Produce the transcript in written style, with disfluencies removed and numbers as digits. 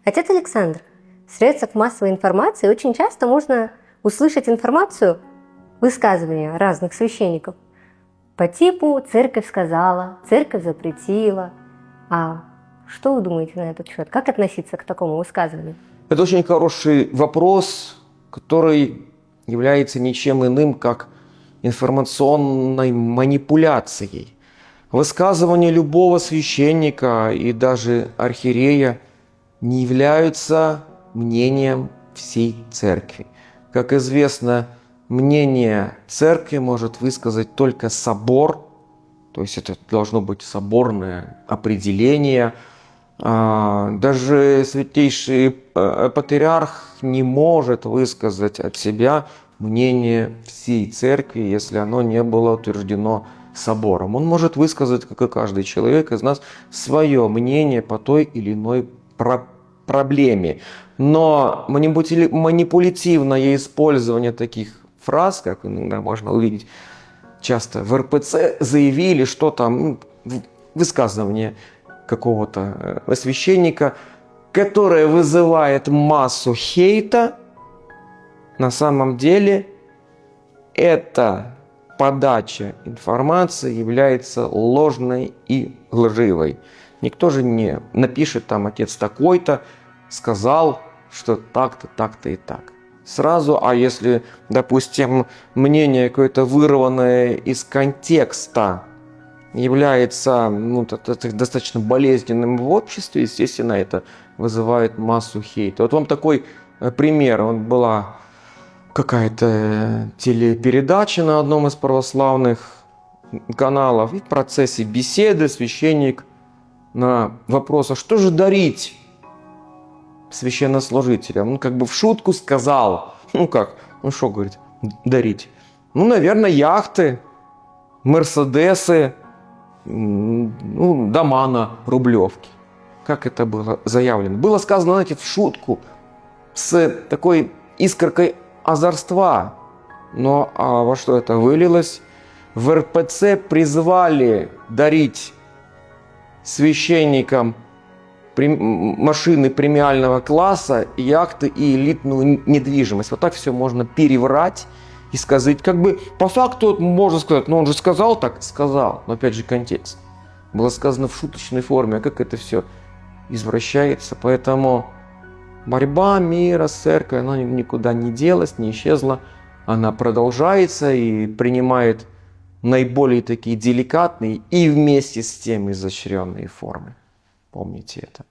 Отец Александр, в средствах массовой информации очень часто можно услышать информацию, высказывания разных священников по типу «церковь сказала», «церковь запретила». А что вы думаете на этот счет? Как относиться к такому высказыванию? Это очень хороший вопрос, который является ничем иным, как информационной манипуляцией. Высказывания любого священника и даже архиерея не являются мнением всей церкви. Как известно, мнение церкви может высказать только собор, то есть это должно быть соборное определение. Даже святейший патриарх не может высказать от себя мнение всей церкви, если оно не было утверждено собором. Он может высказать, как и каждый человек из нас, свое мнение по той или иной проблеме. Но манипулятивное использование таких фраз, как иногда можно увидеть часто в РПЦ, заявили, что там высказывание какого-то священника, которое вызывает массу хейта, на самом деле эта подача информации является ложной и лживой. Никто же не напишет там «отец такой-то сказал, что так-то, так-то и так». Сразу, а если, допустим, мнение какое-то вырванное из контекста является достаточно болезненным в обществе, естественно, это вызывает массу хейта. Вот вам такой пример. Была какая-то телепередача на одном из православных каналов, и в процессе беседы священник на вопрос, а что же дарить священнослужителям? Он как бы в шутку сказал, что, говорит, дарить? Наверное, яхты, мерседесы, дома на Рублевке. Как это было заявлено? Было сказано, знаете, в шутку, с такой искоркой озорства. Но во что это вылилось? В РПЦ призвали дарить священникам машины премиального класса, яхты и элитную недвижимость. Вот так все можно переврать и сказать, как бы по факту можно сказать, он же сказал так, сказал, но опять же контекст. Было сказано в шуточной форме, а как это все извращается. Поэтому борьба мира с церковью, она никуда не делась, не исчезла. Она продолжается и принимает наиболее такие деликатные и вместе с тем изощренные формы. Помните это.